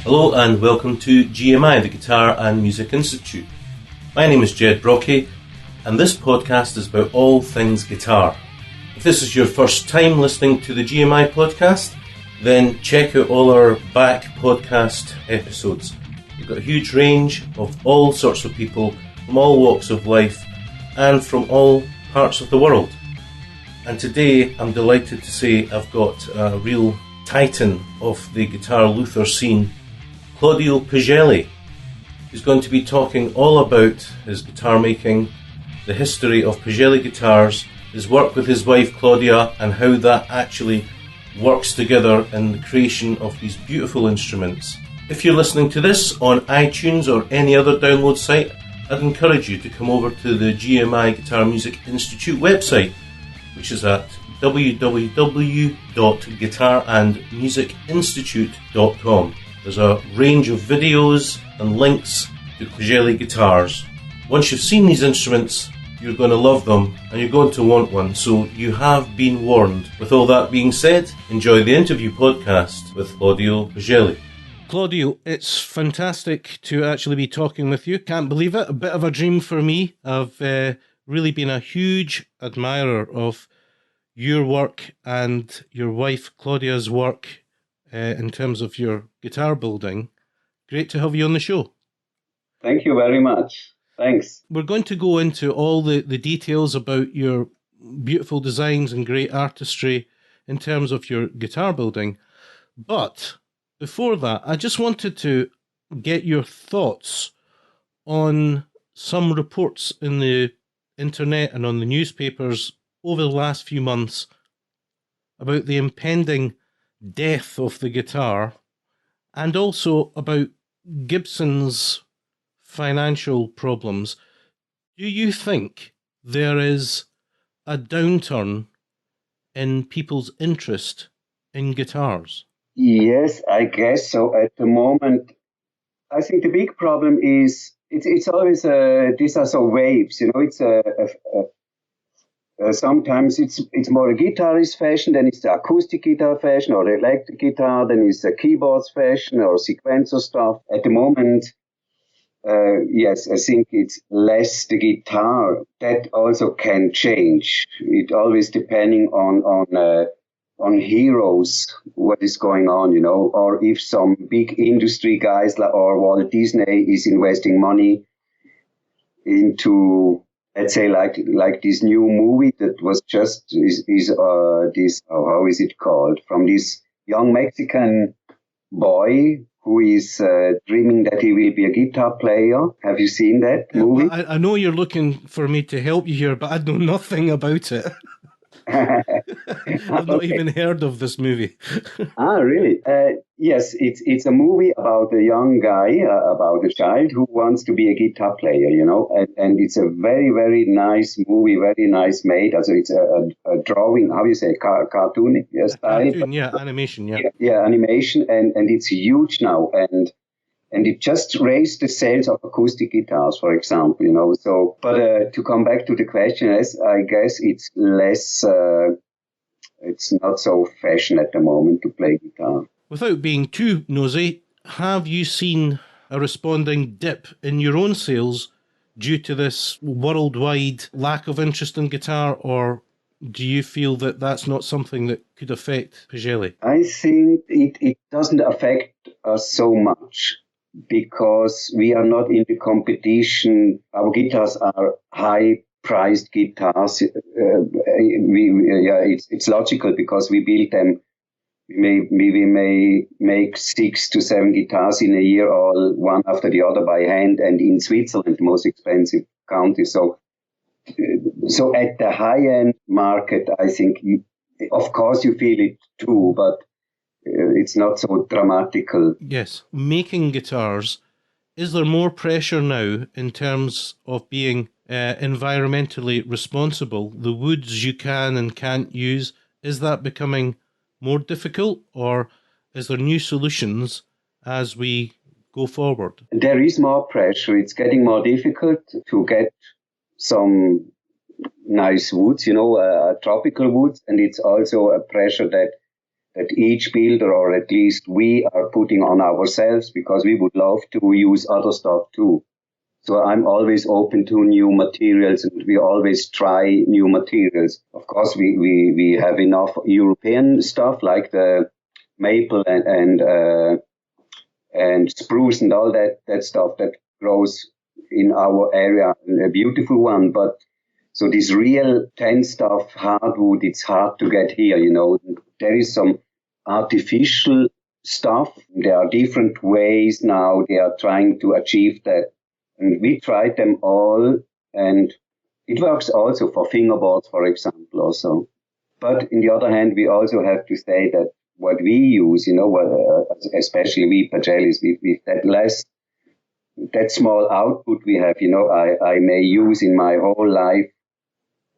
Hello and welcome to GMI, the Guitar and Music Institute. My name is Ged Brockie and this podcast is about all things guitar. If this is your first time listening to the GMI podcast, then check out all our back podcast episodes. We've got a huge range of all sorts of people from all walks of life and from all parts of the world. And today I'm delighted to say I've got a real titan of the guitar luthier scene, Claudio Pagelli, who's going to be talking all about his guitar making, the history of Pagelli Guitars, his work with his wife Claudia, and how that actually works together in the creation of these beautiful instruments. If you're listening to this on iTunes or any other download site, I'd encourage you to come over to the GMI Guitar Music Institute website, which is at www.guitarandmusicinstitute.com. There's a range of videos and links to Pagelli Guitars. Once you've seen these instruments, you're going to love them and you're going to want one, so you have been warned. With all that being said, enjoy the interview podcast with Claudio Pagelli. Claudio, it's fantastic to actually be talking with you. Can't believe it. A bit of a dream for me. I've really been a huge admirer of your work and your wife Claudia's work in terms of your guitar building. Great to have you on the show. Thank you very much. Thanks. We're going to go into all the details about your beautiful designs and great artistry in terms of your guitar building. But before that, I just wanted to get your thoughts on some reports in the internet and on the newspapers over the last few months about the impending death of the guitar and also about Gibson's financial problems. Do you think there is a downturn in people's interest in guitars? Yes, I guess so. At the moment, I think the big problem is it's always these are so waves. You know, it's sometimes it's more a guitarist fashion, then it's the acoustic guitar fashion, or the electric guitar, then it's the keyboards fashion, or sequencer stuff. At the moment, yes, I think it's less the guitar. That also can change. It always depending on heroes, what is going on, you know, or if some big industry guys or Walt Disney is investing money into, let's say, like this new movie that was just this how is it called, from this young Mexican boy who is dreaming that he will be a guitar player. Have you seen that movie? Well, I know you're looking for me to help you here, but I know nothing about it. I've not even heard of this movie. Really? Yes, it's a movie about a young guy, about a child who wants to be a guitar player, you know, and it's a very, very nice movie, very nice made. Also, it's a drawing, how you say, cartoon style? Cartoon, yeah, animation, yeah. Yeah, animation, and it's huge now, and it just raised the sales of acoustic guitars, for example, you know. So, but to come back to the question, I guess it's less, it's not so fashion at the moment to play guitar. Without being too nosy, have you seen a responding dip in your own sales due to this worldwide lack of interest in guitar, or do you feel that that's not something that could affect Pagelli? I think it doesn't affect us so much, because we are not in the competition. Our guitars are high-priced guitars. It's logical because we build them. We may make 6 to 7 guitars in a year, all one after the other by hand, and in Switzerland, the most expensive country. So at the high-end market, I think, of course, you feel it too, but it's not so dramatical. Yes. Making guitars, is there more pressure now in terms of being environmentally responsible? The woods you can and can't use, is that becoming more difficult, or is there new solutions as we go forward? There is more pressure. It's getting more difficult to get some nice woods, you know, tropical woods, and it's also a pressure that that each builder, or at least we, are putting on ourselves, because we would love to use other stuff too. So I'm always open to new materials, and we always try new materials. Of course, we have enough European stuff like the maple and spruce and all that stuff that grows in our area, a beautiful one. But so this real 10 stuff hardwood, it's hard to get here, you know. There is some artificial stuff. There are different ways now they are trying to achieve that. And we tried them all, and it works also for fingerboards, for example, also. But on the other hand, we also have to say that what we use, you know, especially we Pagellis, with that small output we have, you know, I may use in my whole life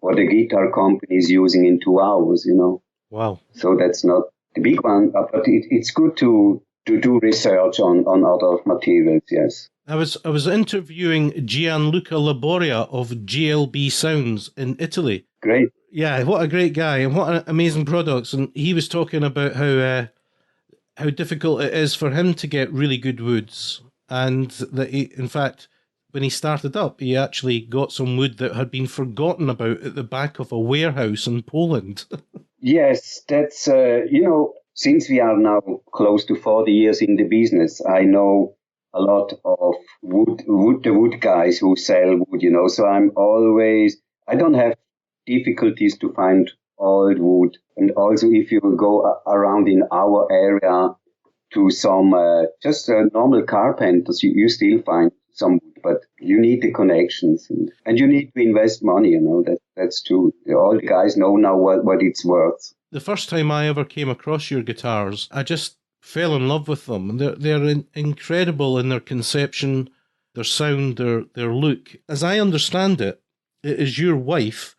what a guitar company is using in 2 hours, you know. Wow. So that's not the big one, but it's good to do research on other materials, yes. I was interviewing Gianluca Laboria of GLB Sounds in Italy. Great. Yeah, what a great guy, and what amazing products. And he was talking about how difficult it is for him to get really good woods, and that in fact, when he started up, he actually got some wood that had been forgotten about at the back of a warehouse in Poland. Yes, that's you know, since we are now close to 40 years in the business, I know a lot of the wood guys who sell wood, you know, so I don't have difficulties to find old wood. And also if you go around in our area to some just normal carpenters, you still find some wood, but you need the connections and you need to invest money, you know, that's true. All the guys know now what it's worth. The first time I ever came across your guitars, I just fell in love with them. They're incredible in their conception, their sound, their look. As I understand it, it is your wife,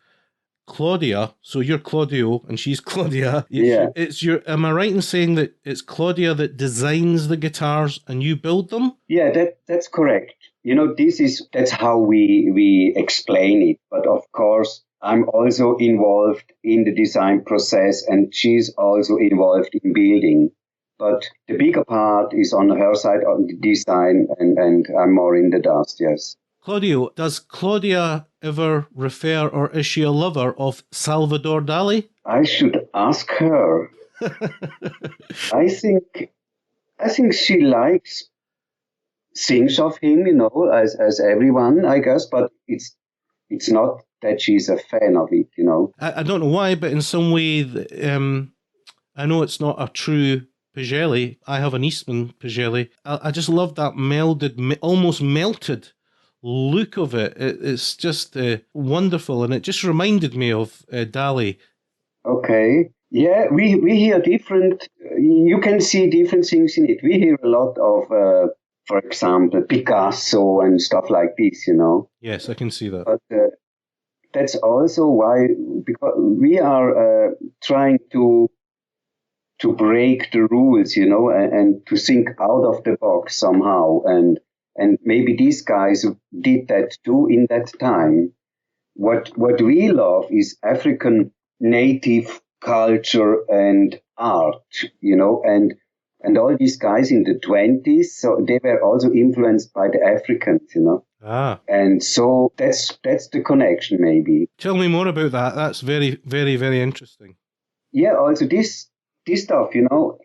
Claudia. So you're Claudio and she's Claudia. Am I right in saying that it's Claudia that designs the guitars and you build them? Yeah, that's correct. You know, that's how we explain it. But of course, I'm also involved in the design process, and she's also involved in building. But the bigger part is on her side on the design, and I'm more in the dust, yes. Claudio, does Claudia ever refer, or is she a lover of Salvador Dali? I should ask her. I think she likes things of him, you know, as everyone, I guess, but it's not that she's a fan of it, you know. I don't know why, but in some way, I know it's not a true Pagelli. I have an Eastman Pagelli. I just love that melded, almost melted look of it. It's just wonderful, and it just reminded me of Dali. Okay. Yeah, we hear different, you can see different things in it. We hear a lot of, for example, Picasso and stuff like this, you know. Yes, I can see that. But that's also why, because we are trying to break the rules, you know, and to think out of the box somehow. And maybe these guys did that too in that time. What we love is African native culture and art, you know, and all these guys in the 20s, so they were also influenced by the Africans, you know. And so that's the connection, maybe. Tell me more about that. That's very, very, very interesting. Yeah, also this stuff, you know,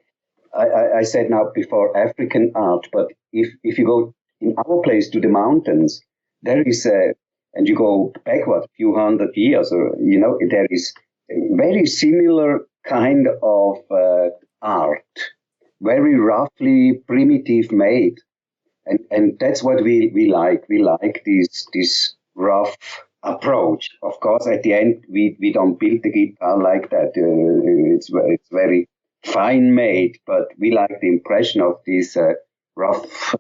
I said now before African art, but if you go in our place to the mountains, there is and you go backward a few hundred years, or, you know, there is a very similar kind of art, very roughly primitive made. And that's what we like. We like this rough approach. Of course, at the end, we don't build the guitar like that. It's very fine made, but we like the impression of this rough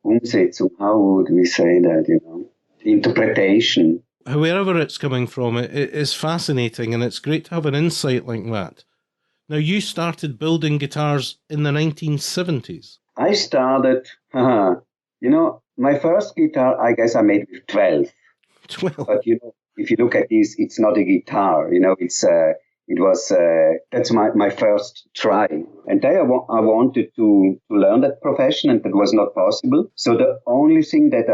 Umsetzung. How would we say that, you know? Interpretation. Wherever it's coming from, it is fascinating, and it's great to have an insight like that. Now, you started building guitars in the 1970s. I started, you know, my first guitar, I guess I made with 12. 12. But, you know, if you look at this, it's not a guitar, you know, it's It was that's my first try, and there I wanted to learn that profession, and that was not possible. So the only thing that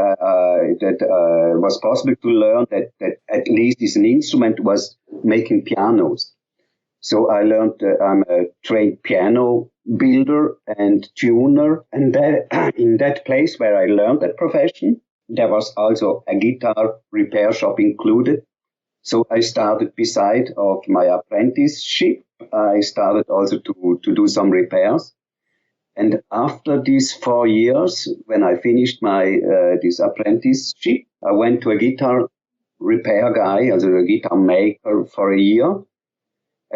was possible to learn that at least is an instrument was making pianos. So I learned. I'm a trained piano builder and tuner, and in that place where I learned that profession, there was also a guitar repair shop included. So I started beside of my apprenticeship. I started also to do some repairs. And after these 4 years, when I finished my this apprenticeship, I went to a guitar repair guy, as a guitar maker for a year.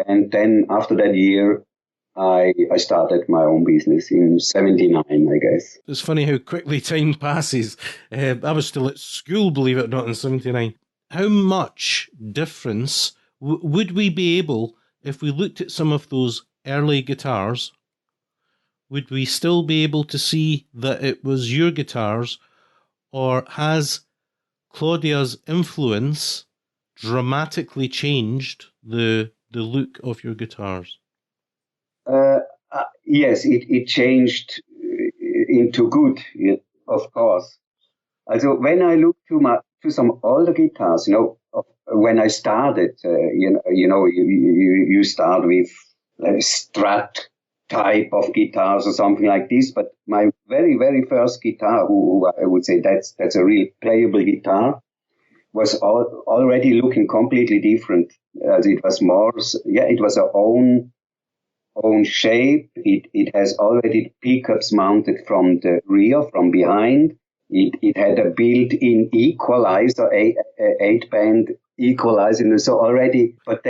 And then after that year, I started my own business in 79, I guess. It's funny how quickly time passes. I was still at school, believe it or not, in 79. How much difference would we be able, if we looked at some of those early guitars, would we still be able to see that it was your guitars, or has Claudia's influence dramatically changed the look of your guitars? Yes, it changed into good, of course. Also, when I look to some older guitars, when I started, you start with a Strat type of guitars or something like this. But my very, very first guitar, who I would say that's a real playable guitar, was already looking completely different. As it was more, it was our own shape. It has already pickups mounted from the rear, from behind. It had a built-in equalizer, 8-band equalizer. So already, but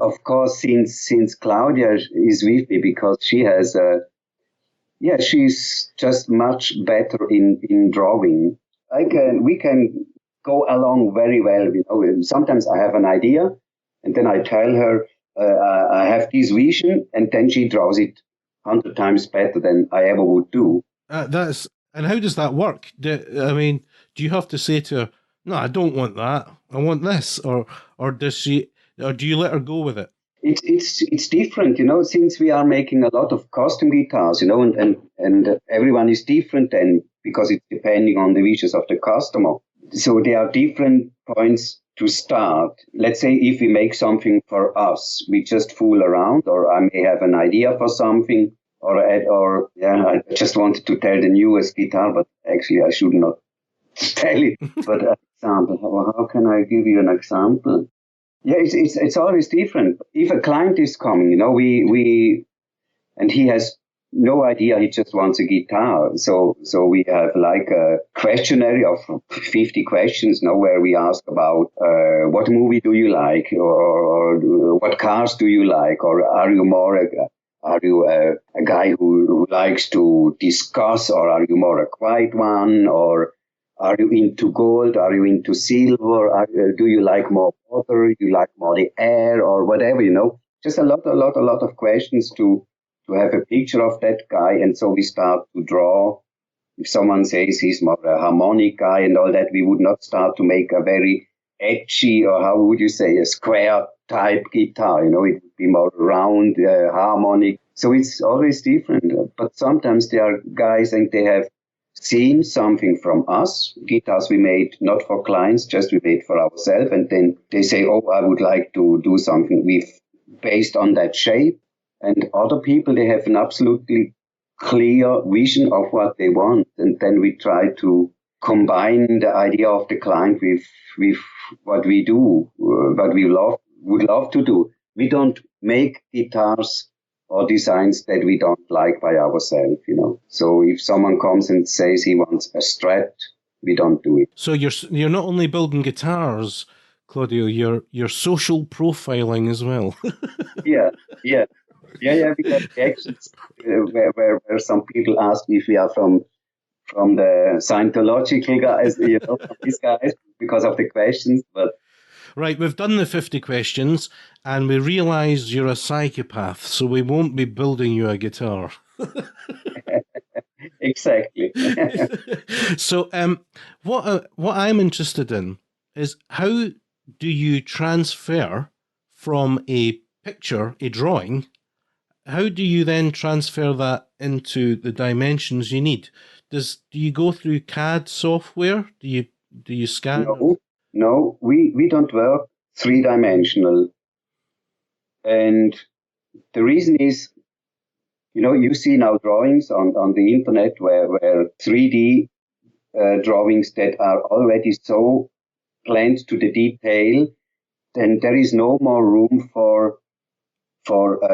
of course, since Claudia is with me, because she has she's just much better in drawing. We can go along very well. Sometimes I have an idea, and then I tell her I have this vision, and then she draws it 100 times better than I ever would do. And how does that work? Do you have to say to her, "No, I don't want that. I want this," or does she, or do you let her go with it? It's different, since we are making a lot of custom guitars, and everyone is different, and because it's depending on the wishes of the customer. So there are different points to start. Let's say if we make something for us, we just fool around, or I may have an idea for something. I just wanted to tell the newest guitar, but actually I should not tell it. But an example, how can I give you an example? Yeah, it's always different. If a client is coming, and he has no idea, he just wants a guitar. So we have like a questionnaire of 50 questions, where we ask about what movie do you like, or what cars do you like, or are you a guy who likes to discuss, or are you more a quiet one, or are you into gold? Are you into silver? Do you like more water? Do you like more the air, or whatever? Just a lot of questions to have a picture of that guy. And so we start to draw. If someone says he's more a harmonic guy and all that, we would not start to make a very edgy, or how would you say, a square type guitar. It would be more round, harmonic. So it's always different. But sometimes there are guys, and they have seen something from us, guitars we made not for clients, just we made for ourselves, and then they say, oh, I would like to do something based on that shape. And other people, they have an absolutely clear vision of what they want, and then we try to combine the idea of the client with what we do, what we would love to do. We don't make guitars or designs that we don't like by ourselves, So if someone comes and says he wants a Strat, we don't do it. So you're not only building guitars, Claudio, you're social profiling as well. Yeah. We have reactions where some people ask if we are from the Scientological guys, from these guys, because of the questions, but. Right, we've done the 50 questions, and we realise you're a psychopath, so we won't be building you a guitar. Exactly. So, what I'm interested in is, how do you transfer from a picture, a drawing, how do you then transfer that into the dimensions you need? Do you go through CAD software? Do you scan? No, we don't work three-dimensional. And the reason is, you see now drawings on the internet where 3D drawings that are already so planned to the detail, then there is no more room for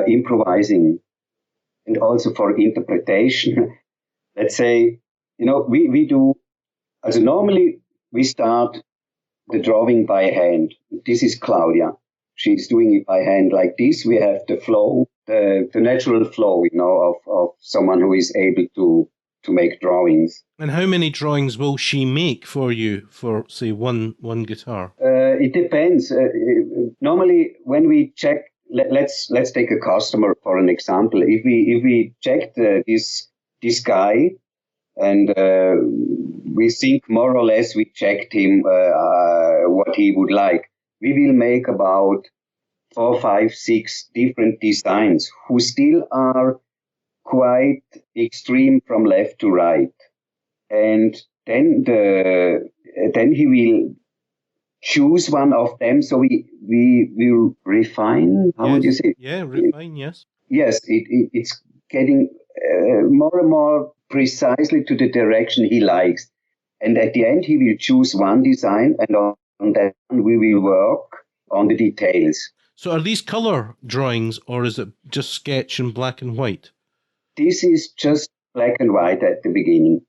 improvising and also for interpretation. Let's say, we do, as normally we start the drawing by hand. This is Claudia. She's doing it by hand like this. We have the flow, the natural flow, of someone who is able to make drawings. And how many drawings will she make for you for, say, one guitar? It depends. Normally, when we check, let's take a customer for an example. If we checked this guy, and we think more or less we checked him what he would like, we will make about 4, 5, 6 different designs who still are quite extreme from left to right. And then he will choose one of them. So we will refine. How would you say? Yeah, refine. Yes. Yes, it's getting more and more precisely to the direction he likes. And at the end, he will choose one design, and on that one we will work on the details. So are these color drawings, or is it just sketch in black and white? This is just black and white at the beginning.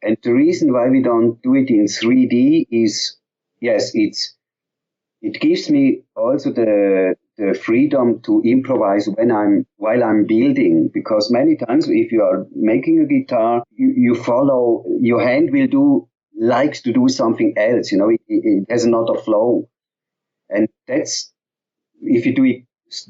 And the reason why we don't do it in 3D is, yes, it gives me also the freedom to improvise while I'm building, because many times if you are making a guitar, you follow, your hand likes to do something else, it has another flow. And that's, if you do it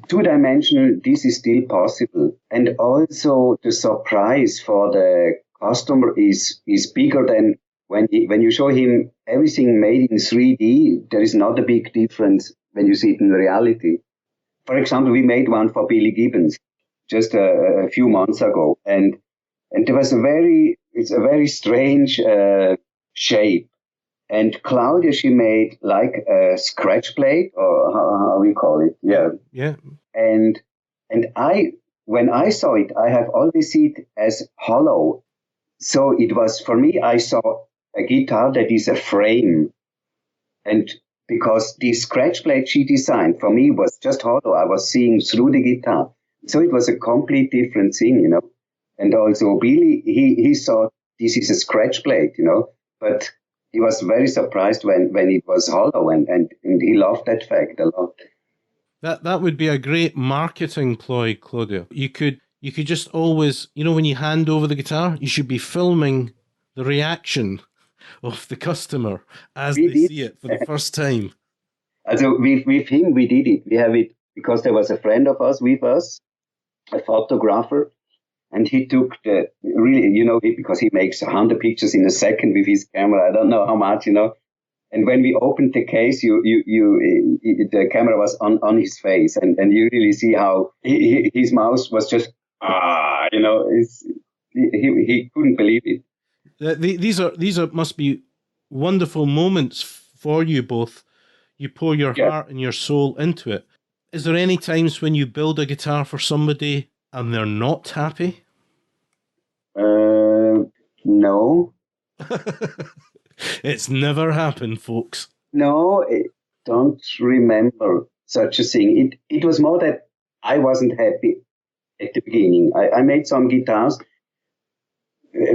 two-dimensional, this is still possible. And also the surprise for the customer is bigger than when you show him everything made in 3D. There is not a big difference when you see it in reality. For example, we made one for Billy Gibbons just a few months ago, and there was it's a very strange shape. And Claudia, she made like a scratch plate, or how we call it, yeah. And when I saw it, I have always seen it as hollow. So it was, for me, I saw a guitar that is a frame, and because the scratch plate she designed for me was just hollow, I was seeing through the guitar. So it was a complete different thing, And also Billy, he saw this is a scratch plate, but he was very surprised when it was hollow, and he loved that fact a lot. That would be a great marketing ploy, Claudia. You could just always, when you hand over the guitar, you should be filming the reaction of the customer as they see it for the first time. So with him, we did it. We have it because there was a friend of us with us, a photographer, and he took because he makes 100 pictures in a second with his camera. I don't know how much, And when we opened the case, the camera was on his face, and you really see how his mouth was just he couldn't believe it. These must be wonderful moments for you both. You pour your heart and your soul into it. Is there any times when you build a guitar for somebody and they're not happy? No. It's never happened, folks. No, I don't remember such a thing. It was more that I wasn't happy at the beginning. I made some guitars,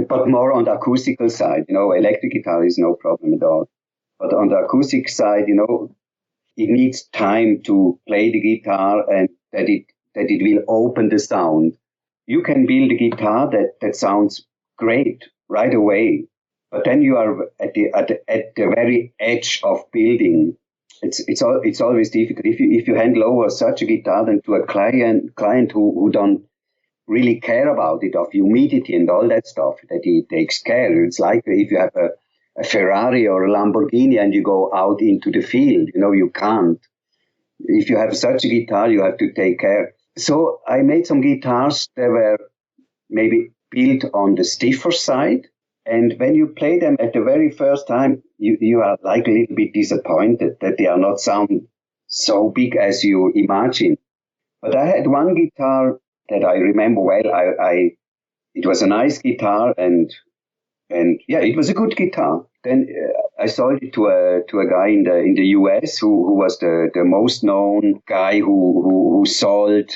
but more on the acoustical side. Electric guitar is no problem at all. But on the acoustic side, it needs time to play the guitar and that it will open the sound. You can build a guitar that sounds great right away, but then you are at the very edge of building. It's always difficult if you hand over such a guitar then to a client who don't really care about it, of humidity and all that stuff, that he takes care. It's like if you have a Ferrari or a Lamborghini and you go out into the field, you can't. if you have such a guitar, you have to take care. So I made some guitars that were maybe built on the stiffer side. And when you play them at the very first time, you are like a little bit disappointed that they are not sound so big as you imagine. But I had one guitar that I remember well. It was a nice guitar, and yeah, it was a good guitar. Then I sold it to a guy in the US who was the most known guy who sold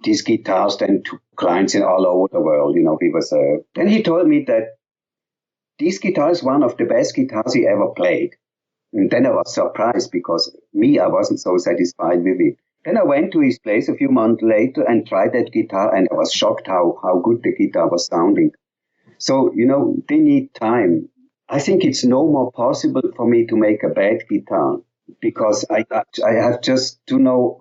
these guitars then to clients in all over the world. You know, he was then he told me that this guitar is one of the best guitars he ever played. And then I was surprised because I wasn't so satisfied with it. Then I went to his place a few months later and tried that guitar, and I was shocked how good the guitar was sounding. So, you know, they need time. I think it's no more possible for me to make a bad guitar because I have just too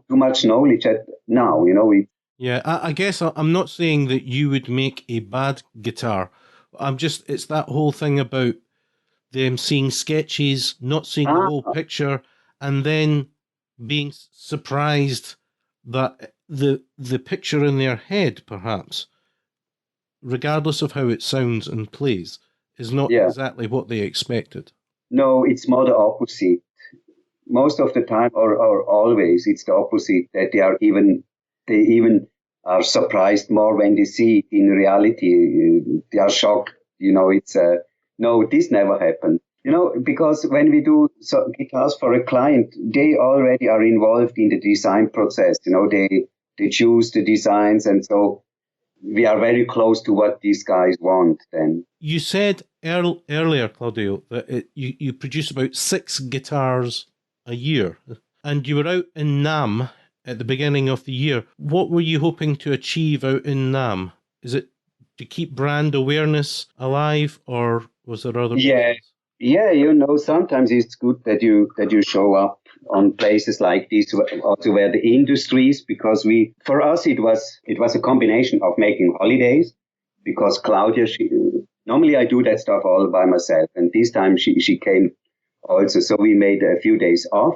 much knowledge now, you know. Yeah, I guess I'm not saying that you would make a bad guitar. It's that whole thing about them seeing sketches, not seeing the whole picture, and then being surprised that the picture in their head, perhaps, regardless of how it sounds and plays, is not exactly what they expected. No, it's more the opposite. Most of the time, or always, it's the opposite, that they even are surprised more when they see it in reality. They are shocked. You know, it's no, this never happened. You know, because when we do guitars for a client, they already are involved in the design process. You know, they choose the designs, and so we are very close to what these guys want then. You said earlier, Claudio, that you produce about 6 guitars a year, and you were out in NAMM at the beginning of the year. What were you hoping to achieve out in NAMM? Is it to keep brand awareness alive, or was there other reasons? Yeah, you know, sometimes it's good that you show up on places like this, also where the industries, because for us it was a combination of making holidays, because Claudia, normally I do that stuff all by myself, and this time she came also, so we made a few days off.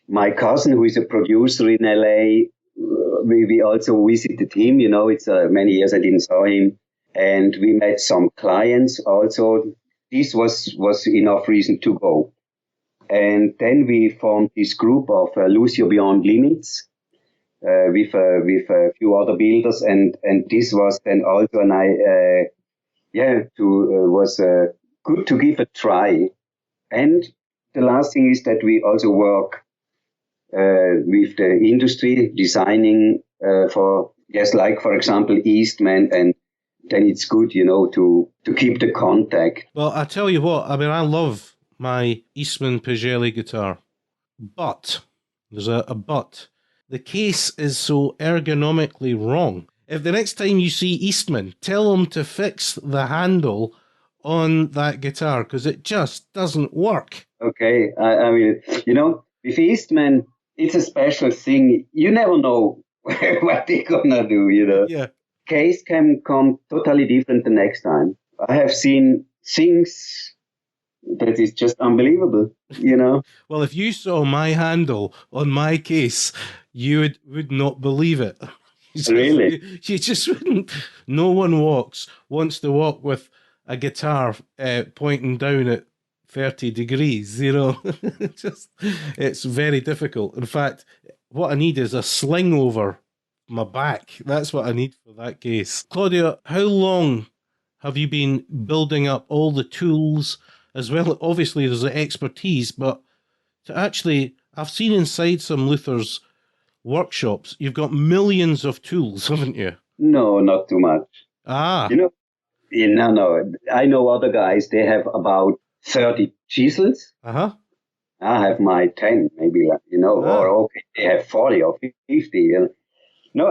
My cousin, who is a producer in LA, we also visited him. You know, it's many years I didn't saw him, and we met some clients also. This was enough reason to go. And then we formed this group of Lucio Beyond Limits with a few other builders. And this was then also was good to give a try. And the last thing is that we also work with the industry, designing for example, Eastman, and then it's good, you know, to keep the contact. Well, I tell you what, I mean, I love my Eastman Pagelli guitar, but there's a but. The case is so ergonomically wrong. If the next time you see Eastman, tell them to fix the handle on that guitar, because it just doesn't work. Okay, I mean, you know, with Eastman, it's a special thing. You never know what they're gonna do, you know. Yeah. Case can come totally different the next time. I have seen things that is just unbelievable, you know. Well, if you saw my handle on my case, you would not believe it. Really? You just wouldn't. No one wants to walk with a guitar pointing down at 30 degrees, you know. It's very difficult. In fact, what I need is a sling over my back. That's what I need for that case. Claudia, how long have you been building up all the tools as well? Obviously, there's the expertise, but to actually, I've seen inside some Luther's workshops, you've got millions of tools, haven't you? No, not too much. Ah. You know, no. I know other guys, they have about 30 chisels. Uh-huh. I have my 10, maybe, you know, or okay, they have 40 or 50, you know. No,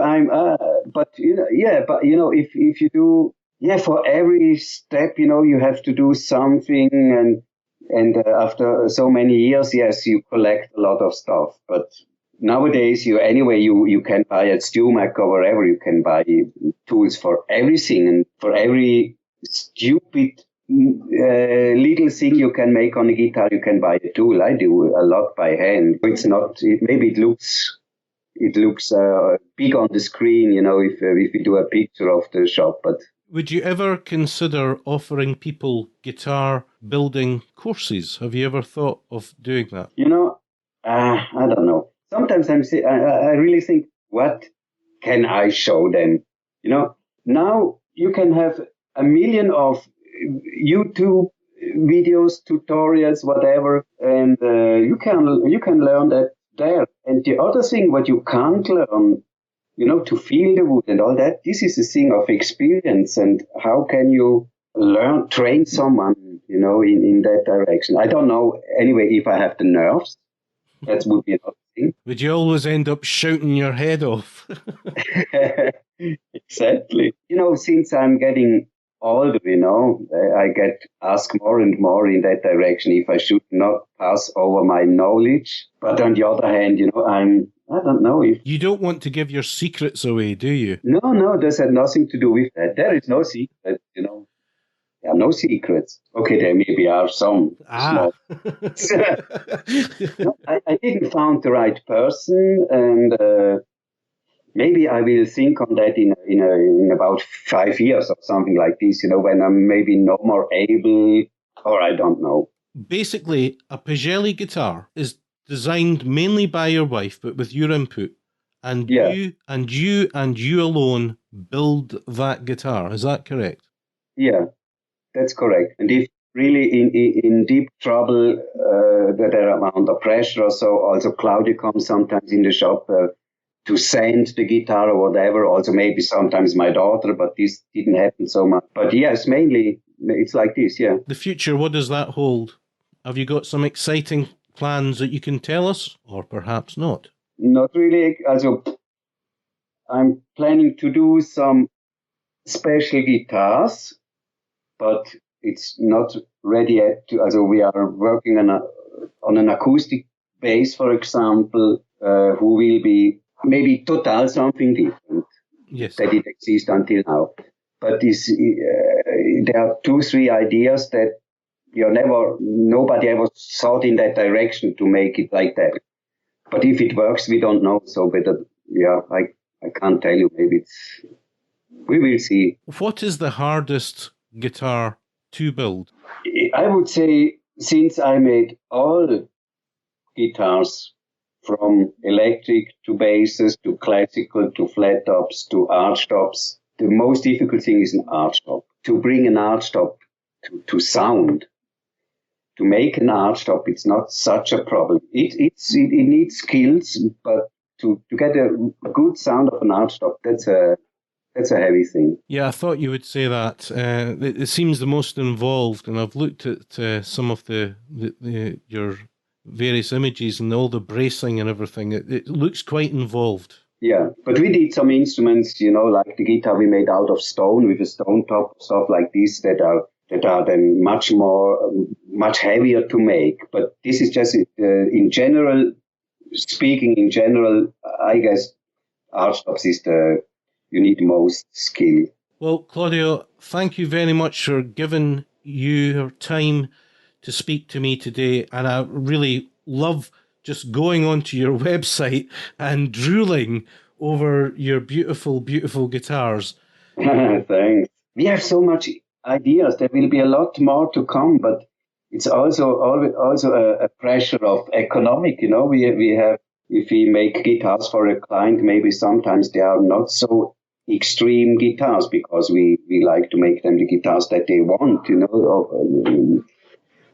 but you know, but you know, if you do, for every step, you know, you have to do something, and after so many years, yes, you collect a lot of stuff. But nowadays, you can buy at StewMac or wherever, you can buy tools for everything and for every stupid little thing you can make on a guitar, you can buy a tool. I do a lot by hand. It's not. Maybe it looks big on the screen, if you do a picture of the shop. But would you ever consider offering people guitar building courses? Have you ever thought of doing that? I don't know. Sometimes I really think, what can I show them? Now you can have a million of YouTube videos, tutorials, whatever, and you can learn that there. And the other thing, what you can't learn, to feel the wood and all that, this is a thing of experience. And how can you train someone, in that direction? I don't know, anyway, if I have the nerves. That would be another thing. Would you always end up shouting your head off? Exactly. Since I'm getting older, I get asked more and more in that direction if I should not pass over my knowledge. But on the other hand, I don't know if... You don't want to give your secrets away, do you? No, this had nothing to do with that. There is no secret, There are no secrets. Okay, there maybe are some small. No, I didn't find the right person, and maybe I will think on that in about 5 years or something like this. When I'm maybe no more able, or I don't know. Basically, a Pagelli guitar is designed mainly by your wife, but with your input, and you alone build that guitar. Is that correct? Yeah. That's correct. And if really in deep trouble, that there are under pressure or so, also Claudia comes sometimes in the shop to sand the guitar or whatever. Also maybe sometimes my daughter, but this didn't happen so much. But yes, mainly it's like this, yeah. The future, what does that hold? Have you got some exciting plans that you can tell us, or perhaps not? Not really. Also, I'm planning to do some special guitars, but it's not ready yet. Also, we are working on an acoustic bass, for example, who will be maybe total something different. Yes. That it exists until now. But there are 2-3 ideas that nobody ever thought in that direction to make it like that. But if it works, we don't know. So, I can't tell you. Maybe we will see. What is the hardest guitar to build? I would say, since I made all guitars, from electric to basses to classical to flat tops to archtops, the most difficult thing is an archtop. To bring an archtop to sound, to make an archtop, it's not such a problem. It needs skills, but to get a good sound of an archtop, that's a heavy thing. Yeah, I thought you would say that. It seems the most involved, and I've looked at some of your various images and all the bracing and everything. It looks quite involved. Yeah, but we did some instruments, like the guitar we made out of stone with a stone top, stuff like this that are then much heavier to make. But this is just in general, I guess archtops is you need most skill. Well, Claudio, thank you very much for giving your time to speak to me today. And I really love just going onto your website and drooling over your beautiful, beautiful guitars. Thanks. We have so much ideas. There will be a lot more to come, but it's also a pressure of economic. We have, if we make guitars for a client, maybe sometimes they are not so extreme guitars because we like to make them the guitars that they want,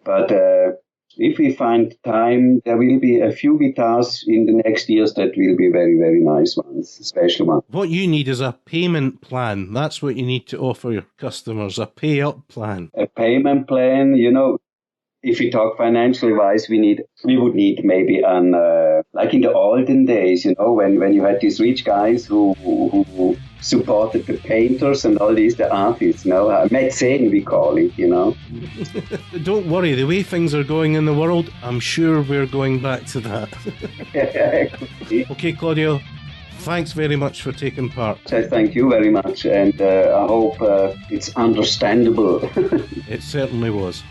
But if we find time, there will be a few guitars in the next years that will be very, very nice ones, special ones. What you need is a payment plan. That's what you need to offer your customers, a pay-up plan. A payment plan, if we talk financially wise, we would need maybe like in the olden days, when you had these rich guys who supported the painters and all these, the artists, Mäzen we call it, Don't worry, the way things are going in the world, I'm sure we're going back to that. Okay, Claudio, Thanks very much for taking part. So thank you very much, and I hope it's understandable. It certainly was.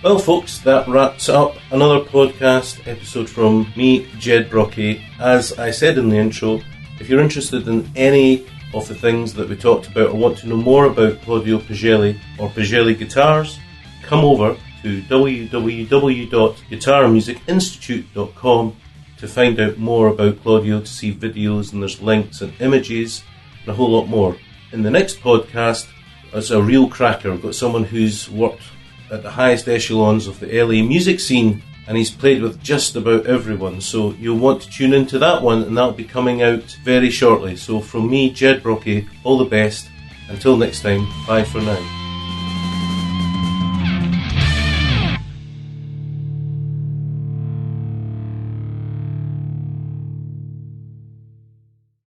Well, folks, that wraps up another podcast episode from me, Ged Brockie. As I said in the intro, if you're interested in any of the things that we talked about or want to know more about Claudio Pagelli or Pagelli Guitars, come over to www.guitarmusicinstitute.com to find out more about Claudio, to see videos, and there's links and images and a whole lot more. In the next podcast, it's a real cracker. We've got someone who's worked at the highest echelons of the LA music scene, and he's played with just about everyone, so you'll want to tune into that one, and that'll be coming out very shortly. So from me, Ged Brockie, all the best. Until next time, bye for now.